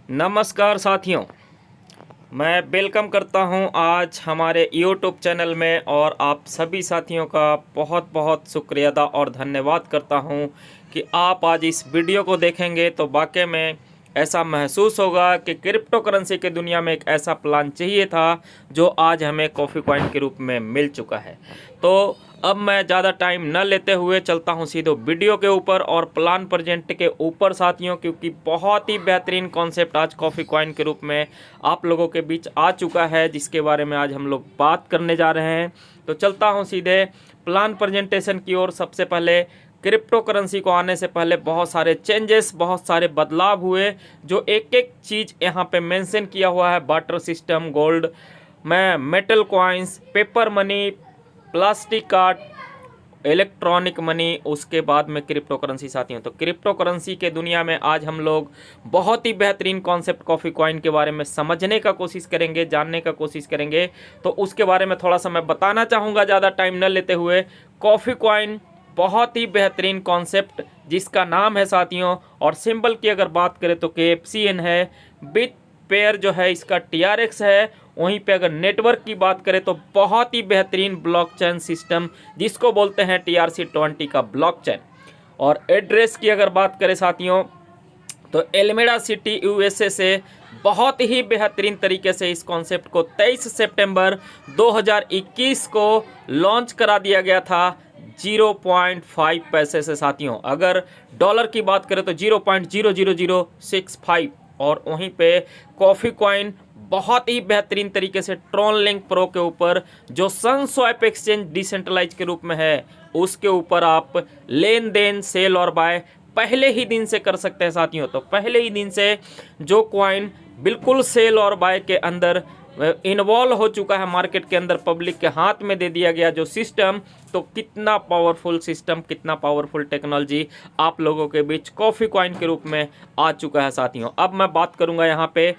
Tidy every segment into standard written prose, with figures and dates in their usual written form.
नमस्कार साथियों, मैं वेलकम करता हूं आज हमारे यूट्यूब चैनल में और आप सभी साथियों का बहुत बहुत शुक्रिया अदा और धन्यवाद करता हूं कि आप आज इस वीडियो को देखेंगे तो वाकई में ऐसा महसूस होगा कि क्रिप्टो करेंसी की दुनिया में एक ऐसा प्लान चाहिए था जो आज हमें कॉफ़ी कॉइन के रूप में मिल चुका है। तो अब मैं ज़्यादा टाइम न लेते हुए चलता हूं सीधे वीडियो के ऊपर और प्लान प्रेजेंट के ऊपर साथियों, क्योंकि बहुत ही बेहतरीन कॉन्सेप्ट आज कॉफ़ी कॉइन के रूप में आप लोगों के बीच आ चुका है, जिसके बारे में आज हम लोग बात करने जा रहे हैं। तो चलता हूं सीधे प्लान प्रेजेंटेशन की ओर। सबसे पहले क्रिप्टो करेंसी को आने से पहले बहुत सारे चेंजेस, बहुत सारे बदलाव हुए, जो एक एक चीज़ यहाँ पे मेंशन किया हुआ है। बार्टर सिस्टम, गोल्ड में metal coins, paper money, plastic card, electronic money, उसके बाद में क्रिप्टो करेंसी साथियों। तो क्रिप्टो करेंसी के दुनिया में आज हम लोग बहुत ही बेहतरीन कॉन्सेप्ट कॉफ़ी कॉइन के बारे में समझने का कोशिश करेंगे, जानने का कोशिश करेंगे। तो उसके बारे में थोड़ा सा मैं बताना चाहूँगा ज़्यादा टाइम न लेते हुए। कॉफ़ी कॉइन बहुत ही बेहतरीन कॉन्सेप्ट जिसका नाम है साथियों, और सिंबल की अगर बात करें तो KFCN है। बिट पेयर जो है इसका TRX है। वहीं पे अगर नेटवर्क की बात करें तो बहुत ही बेहतरीन ब्लॉकचेन सिस्टम जिसको बोलते हैं TRC20 का ब्लॉकचेन। और एड्रेस की अगर बात करें साथियों तो एल्मेडा सिटी USA से बहुत ही बेहतरीन तरीके से इस कॉन्सेप्ट को 23 सितंबर 2021 को लॉन्च करा दिया गया था 0.5 पैसे से साथियों। अगर डॉलर की बात करें तो 0.00065। और वहीं पे कॉफ़ी कॉइन बहुत ही बेहतरीन तरीके से ट्रॉन लिंक प्रो के ऊपर, जो सनस्वैप एक्सचेंज डिसेंट्रलाइज के रूप में है, उसके ऊपर आप लेन देन, सेल और बाय पहले ही दिन से कर सकते हैं साथियों। तो पहले ही दिन से जो कॉइन बिल्कुल सेल और बाय के अंदर इन्वॉल्व हो चुका है मार्केट के अंदर, पब्लिक के हाथ में दे दिया गया जो सिस्टम। तो कितना पावरफुल सिस्टम, कितना पावरफुल टेक्नोलॉजी आप लोगों के बीच कॉफ़ी कॉइन के रूप में आ चुका है साथियों। अब मैं बात करूंगा यहाँ पे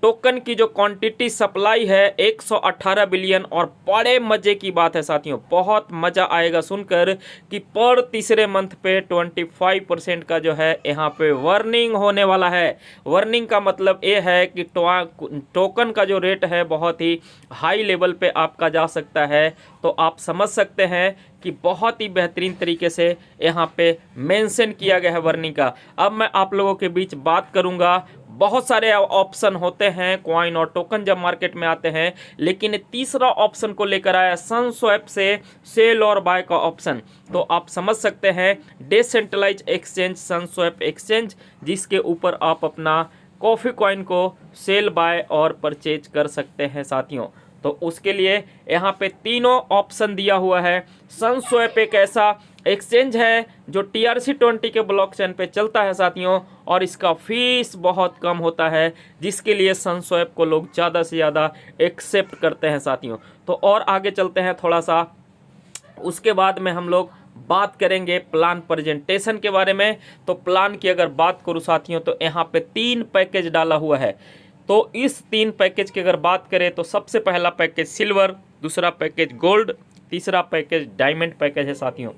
टोकन की जो क्वांटिटी सप्लाई है 118 बिलियन। और बड़े मजे की बात है साथियों, बहुत मजा आएगा सुनकर कि पर तीसरे मंथ पे 25% का जो है यहाँ पे वर्निंग होने वाला है। वर्निंग का मतलब ये है कि टोकन का जो रेट है बहुत ही हाई लेवल पे आपका जा सकता है। तो आप समझ सकते हैं कि बहुत ही बेहतरीन तरीके से यहाँ पे मेंशन किया गया है वर्निंग का। अब मैं आप लोगों के बीच बात करूँगा। बहुत सारे ऑप्शन होते हैं कॉइन और टोकन जब मार्केट में आते हैं, लेकिन तीसरा ऑप्शन को लेकर आया सनस्वैप से सेल और बाय का ऑप्शन। तो आप समझ सकते हैं डिसेंट्रलाइज एक्सचेंज सनस्वैप एक्सचेंज, जिसके ऊपर आप अपना कॉफ़ी कॉइन को सेल बाय और परचेज कर सकते हैं साथियों। तो उसके लिए यहाँ पे तीनों ऑप्शन दिया हुआ है। सनस्वैप एक ऐसा एक्सचेंज है जो TRC20 के ब्लॉकचेन पे चलता है साथियों, और इसका फीस बहुत कम होता है, जिसके लिए सनस्वैप को लोग ज़्यादा से ज़्यादा एक्सेप्ट करते हैं साथियों। तो और आगे चलते हैं थोड़ा सा, उसके बाद में हम लोग बात करेंगे प्लान प्रेजेंटेशन के बारे में। तो प्लान की अगर बात करूँ साथियों तो यहाँ पे 3 पैकेज डाला हुआ है। तो इस 3 पैकेज की अगर बात करें तो सबसे पहला पैकेज सिल्वर, दूसरा पैकेज गोल्ड, तीसरा पैकेज डायमंड पैकेज है साथियों।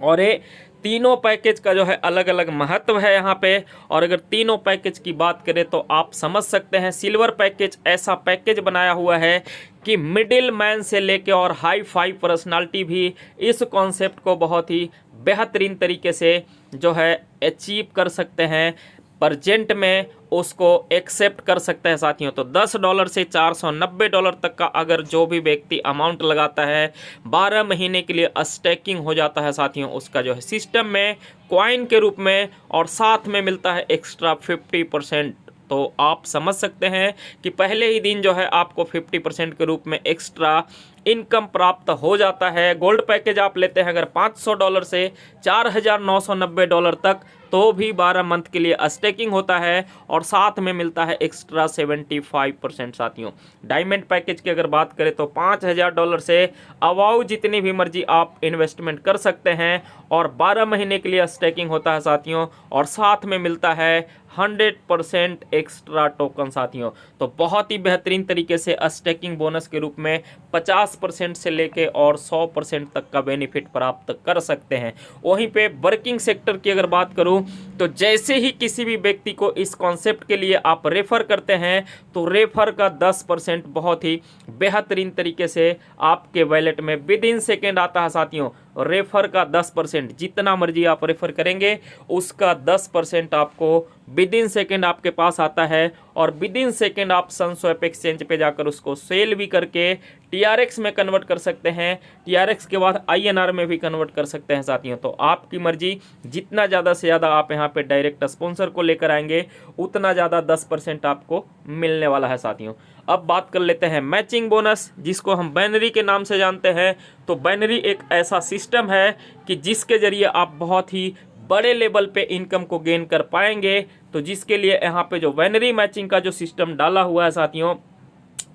और ये तीनों पैकेज का जो है अलग अलग महत्व है यहाँ पे। और अगर तीनों पैकेज की बात करें तो आप समझ सकते हैं सिल्वर पैकेज ऐसा पैकेज बनाया हुआ है कि मिडिल मैन से लेके और हाई फाई पर्सनालिटी भी इस कॉन्सेप्ट को बहुत ही बेहतरीन तरीके से जो है अचीव कर सकते हैं, परजेंट में उसको एक्सेप्ट कर सकते हैं साथियों। तो $10 से $490 तक का अगर जो भी व्यक्ति अमाउंट लगाता है 12 महीने के लिए स्टेकिंग हो जाता है साथियों उसका जो है सिस्टम में कॉइन के रूप में, और साथ में मिलता है एक्स्ट्रा 50%। तो आप समझ सकते हैं कि पहले ही दिन जो है आपको 50% के रूप में एक्स्ट्रा इनकम प्राप्त हो जाता है। गोल्ड पैकेज आप लेते हैं अगर $500 से $4,990 तक, तो भी 12 मंथ के लिए स्टेकिंग होता है और साथ में मिलता है एक्स्ट्रा 75% साथियों। डायमंड पैकेज की अगर बात करें तो $5,000 से अबाउ जितनी भी मर्जी आप इन्वेस्टमेंट कर सकते हैं, और 12 महीने के लिए स्टेकिंग होता है साथियों, और साथ में मिलता है 100% एक्स्ट्रा टोकन साथियों। तो बहुत ही बेहतरीन तरीके से स्टेकिंग बोनस के रूप में 50% से लेके और 100% तक का बेनिफिट प्राप्त कर सकते हैं। वहीं पे वर्किंग सेक्टर की अगर बात करूं तो जैसे ही किसी भी व्यक्ति को इस कॉन्सेप्ट के लिए आप रेफर करते हैं तो रेफर का 10% बहुत ही बेहतरीन तरीके से आपके वैलेट में विद इन सेकेंड आता है साथियों। रेफर का 10%, जितना मर्जी आप रेफर करेंगे उसका 10% आपको विद इन सेकेंड आपके पास आता है और विद इन सेकेंड आप सनस्वैप एक्सचेंज पे जाकर उसको सेल भी करके TRX में कन्वर्ट कर सकते हैं, TRX के बाद INR में भी कन्वर्ट कर सकते हैं साथियों। तो आपकी मर्जी, जितना ज़्यादा से ज़्यादा आप यहाँ पे डायरेक्ट स्पॉन्सर को लेकर आएंगे उतना ज़्यादा 10% आपको मिलने वाला है साथियों। अब बात कर लेते हैं मैचिंग बोनस, जिसको हम बाइनरी के नाम से जानते हैं। तो बाइनरी एक ऐसा सिस्टम है कि जिसके जरिए आप बहुत ही बड़े लेवल पे इनकम को गेन कर पाएंगे। तो जिसके लिए यहाँ पे जो बाइनरी मैचिंग का जो सिस्टम डाला हुआ है साथियों,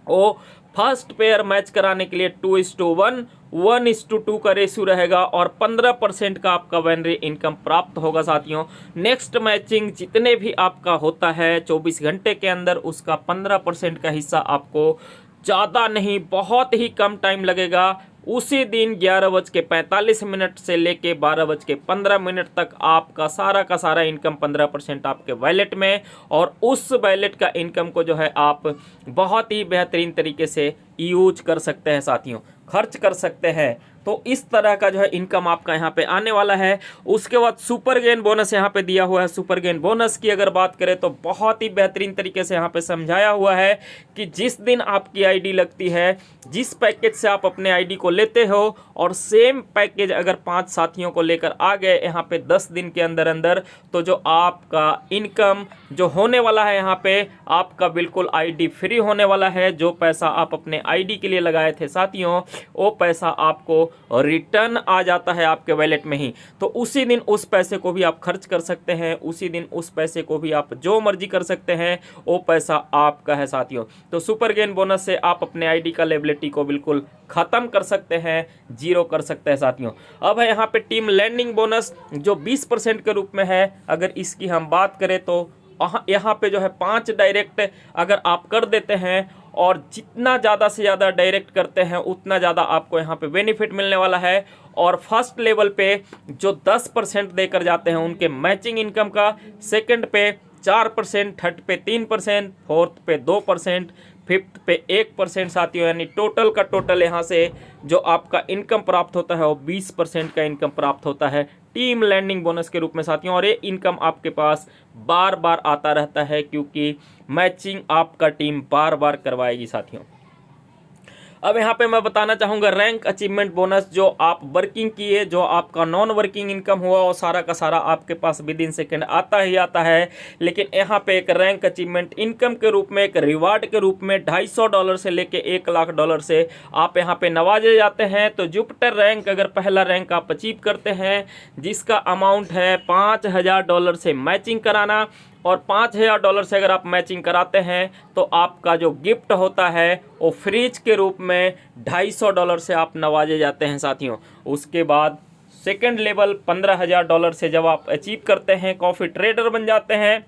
वो फर्स्ट पेयर मैच कराने के लिए 2:1, 1:2 का रेशियो रहेगा और 15% का आपका बाइनरी इनकम प्राप्त होगा साथियों। नेक्स्ट मैचिंग जितने भी आपका होता है 24 घंटे के अंदर, उसका 15% का हिस्सा आपको ज़्यादा नहीं, बहुत ही कम टाइम लगेगा, उसी दिन 11:45 से लेके 12:15 तक आपका सारा का सारा इनकम 15% आपके वैलेट में, और उस वैलेट का इनकम को जो है आप बहुत ही बेहतरीन तरीके से यूज कर सकते हैं साथियों, खर्च कर सकते हैं। तो इस तरह का जो है इनकम आपका यहाँ पे आने वाला है। उसके बाद सुपर गेन बोनस यहाँ पे दिया हुआ है। सुपर गेन बोनस की अगर बात करें तो बहुत ही बेहतरीन तरीके से यहाँ पे समझाया हुआ है कि जिस दिन आपकी आईडी लगती है, जिस पैकेज से आप अपने आईडी को लेते हो, और सेम पैकेज अगर 5 साथियों को लेकर आ गए यहाँ पे 10 दिन के अंदर अंदर, तो जो आपका इनकम जो होने वाला है यहाँ पे आपका बिल्कुल आईडी फ्री होने वाला है। जो पैसा आप अपने आईडी के लिए लगाए थे साथियों, वो पैसा आपको रिटर्न आ जाता है आपके वैलेट में ही। तो उसी दिन उस पैसे को भी आप खर्च कर सकते हैं, उसी दिन उस पैसे को भी आप जो मर्जी कर सकते हैं, वो पैसा आपका है साथियों। तो सुपर गेन बोनस से आप अपने आईडी का लेबिलिटी को बिल्कुल खत्म कर सकते हैं, जीरो कर सकते हैं साथियों। अब है यहाँ पे टीम लैंडिंग बोनस जो 20% के रूप में है। अगर इसकी हम बात करें तो यहाँ पे जो है 5 डायरेक्ट अगर आप कर देते हैं, और जितना ज़्यादा से ज़्यादा डायरेक्ट करते हैं उतना ज़्यादा आपको यहाँ पे बेनिफिट मिलने वाला है। और फर्स्ट लेवल पे जो 10% देकर जाते हैं उनके मैचिंग इनकम का, सेकंड पे 4%, थर्ड पे 3%, फोर्थ पे 2%, फिफ्थ पे 1% साथियों। यानी टोटल का टोटल यहाँ से जो आपका इनकम प्राप्त होता है वो 20% का इनकम प्राप्त होता है टीम लैंडिंग बोनस के रूप में साथियों। और ये इनकम आपके पास बार बार आता रहता है क्योंकि मैचिंग आपका टीम बार बार करवाएगी साथियों। अब यहाँ पे मैं बताना चाहूँगा रैंक अचीवमेंट बोनस, जो आप वर्किंग किए, जो आपका नॉन वर्किंग इनकम हुआ, और सारा का सारा आपके पास विद इन सेकेंड आता ही आता है। लेकिन यहाँ पे एक रैंक अचीवमेंट इनकम के रूप में, एक रिवार्ड के रूप में $250 से लेके $1,00,000 से आप यहाँ पे नवाजे जाते हैं। तो जुपिटर रैंक अगर पहला रैंक आप अचीव करते हैं, जिसका अमाउंट है $5,000 से मैचिंग कराना, और $5,000 से अगर आप मैचिंग कराते हैं तो आपका जो गिफ्ट होता है वो फ्रिज के रूप में $250 से आप नवाजे जाते हैं साथियों। उसके बाद सेकंड लेवल $15,000 से जब आप अचीव करते हैं, कॉफ़ी ट्रेडर बन जाते हैं,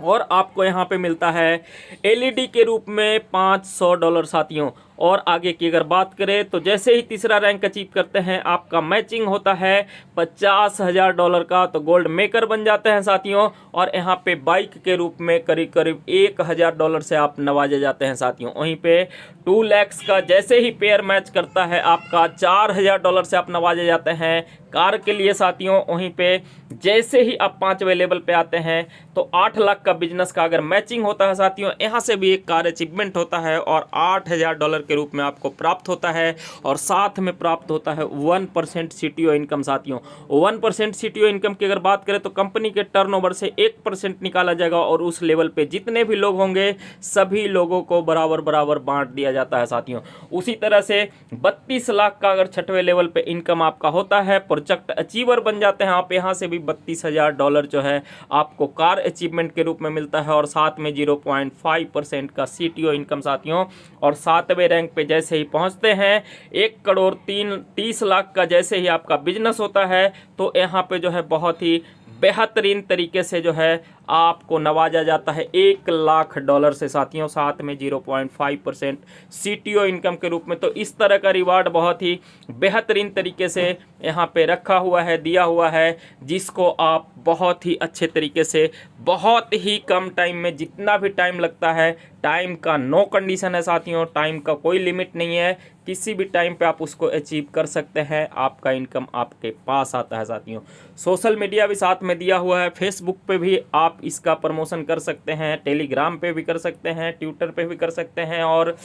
और आपको यहाँ पे मिलता है LED के रूप में $500 साथियों। और आगे की अगर बात करें तो जैसे ही तीसरा रैंक अचीव करते हैं, आपका मैचिंग होता है $50,000 का, तो गोल्ड मेकर बन जाते हैं साथियों। और यहाँ पे बाइक के रूप में करीब करीब $1,000 से आप नवाजे जाते हैं साथियों। वहीं पे 2 लाख का जैसे ही पेयर मैच करता है, आपका $4,000 से आप नवाजे जाते हैं कार के लिए साथियों। वहीं पे जैसे ही आप 5वें लेवल पे आते हैं तो 8 लाख का बिजनेस का अगर मैचिंग होता है साथियों, यहाँ से भी एक कार अचीवमेंट होता है और $8,000 के रूप में आपको प्राप्त होता है। और साथ में प्राप्त होता है 1% CTO इनकम साथियों। 1% CTO इनकम की अगर बात करें तो कंपनी के टर्नओवर से 1% निकाला जाएगा, और उस लेवल पे जितने भी लोग होंगे सभी लोगों को बराबर बराबर बांट दिया जाता है साथियों। उसी तरह से 32 लाख का अगर 6वें लेवल पे इनकम आपका होता है, प्रोजेक्ट अचीवर बन जाते हैं आप, यहाँ से भी $32,000 जो है आपको कार अचीवमेंट के रूप में मिलता है, और साथ में 0.5% का CTO इनकम साथियों। और 7वें रैंक पे जैसे ही पहुंचते हैं, 1,30,00,000 का जैसे ही आपका बिजनेस होता है, तो यहाँ पे जो है बहुत ही बेहतरीन तरीके से जो है आपको नवाजा जाता है $1,00,000 से साथियों, साथ में 0.5% CTO इनकम के रूप में। तो इस तरह का रिवार्ड बहुत ही बेहतरीन तरीके से यहाँ पे रखा हुआ है, दिया हुआ है, जिसको आप बहुत ही अच्छे तरीके से बहुत ही कम टाइम में, जितना भी टाइम लगता है, टाइम का नो कंडीशन है साथियों, टाइम का कोई लिमिट नहीं है, किसी भी टाइम पे आप उसको अचीव कर सकते हैं, आपका इनकम आपके पास आता है साथियों। सोशल मीडिया भी साथ में दिया हुआ है, फेसबुक पे भी आप इसका प्रमोशन कर सकते हैं, टेलीग्राम पे भी कर सकते हैं, ट्विटर पे भी कर सकते हैं, और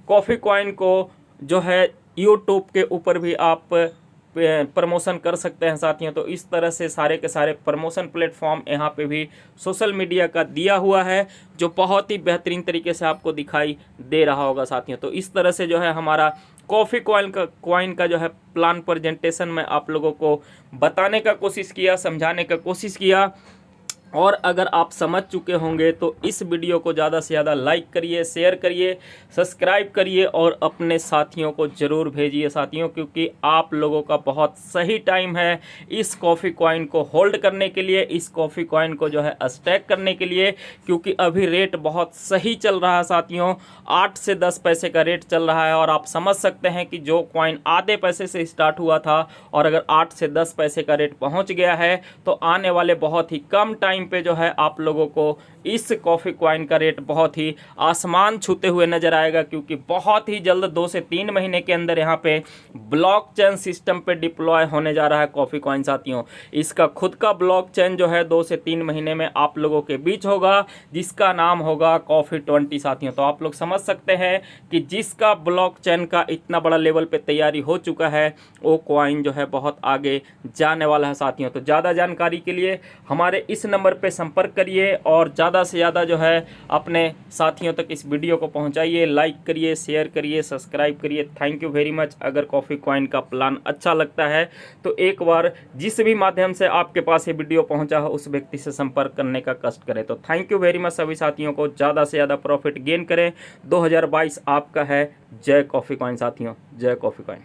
कॉफ़ी कॉइन को जो है यूट्यूब के ऊपर भी आप प्रमोशन कर सकते हैं साथियों। तो इस तरह से सारे के सारे प्रमोशन प्लेटफॉर्म यहाँ पे भी सोशल मीडिया का दिया हुआ है, जो बहुत ही बेहतरीन तरीके से आपको दिखाई दे रहा होगा साथियों। तो इस तरह से जो है हमारा कॉफ़ी कॉइन का जो है प्लान प्रेजेंटेशन में आप लोगों को बताने का कोशिश किया, समझाने का कोशिश किया। और अगर आप समझ चुके होंगे तो इस वीडियो को ज़्यादा से ज़्यादा लाइक करिए, शेयर करिए, सब्सक्राइब करिए और अपने साथियों को ज़रूर भेजिए साथियों, क्योंकि आप लोगों का बहुत सही टाइम है इस कॉफ़ी कॉइन को होल्ड करने के लिए, इस कॉफ़ी कॉइन को जो है स्टैक करने के लिए, क्योंकि अभी रेट बहुत सही चल रहा है साथियों, 8 से 10 पैसे का रेट चल रहा है। और आप समझ सकते हैं कि जो कॉइन आधे पैसे से स्टार्ट हुआ था और अगर 8 से 10 पैसे का रेट पहुँच गया है, तो आने वाले बहुत ही कम टाइम पे जो है आप लोगों को इस कॉफ़ी कॉइन का रेट बहुत ही आसमान छूते हुए नजर आएगा, क्योंकि बहुत ही जल्द 2 से 3 महीने के अंदर यहाँ पे ब्लॉकचेन सिस्टम पे डिप्लॉय होने जा रहा है कॉफ़ी कॉइन साथियों। इसका खुद का ब्लॉकचेन जो है 2 से 3 महीने में आप लोगों के बीच होगा, जिसका नाम होगा कॉफ़ी20 साथियों। तो आप लोग समझ सकते हैं कि जिसका ब्लॉकचेन का इतना बड़ा लेवल पे तैयारी हो चुका है, वो कॉइन जो है बहुत आगे जाने वाला है साथियों। तो ज़्यादा जानकारी के लिए हमारे इस नंबर पे संपर्क करिए और ज़्यादा से ज़्यादा जो है अपने साथियों तक इस वीडियो को पहुंचाइए, लाइक करिए, शेयर करिए, सब्सक्राइब करिए। Thank you very much. अगर कॉफ़ी कॉइन का प्लान अच्छा लगता है तो एक बार जिस भी माध्यम से आपके पास ये वीडियो पहुंचा हो उस व्यक्ति से संपर्क करने का कष्ट करें। तो थैंक यू वेरी मच सभी साथियों को, ज़्यादा से ज़्यादा प्रॉफिट गेन करें। 2022 आपका है। जय कॉफ़ी कॉइन साथियों, जय कॉफ़ी कॉइन।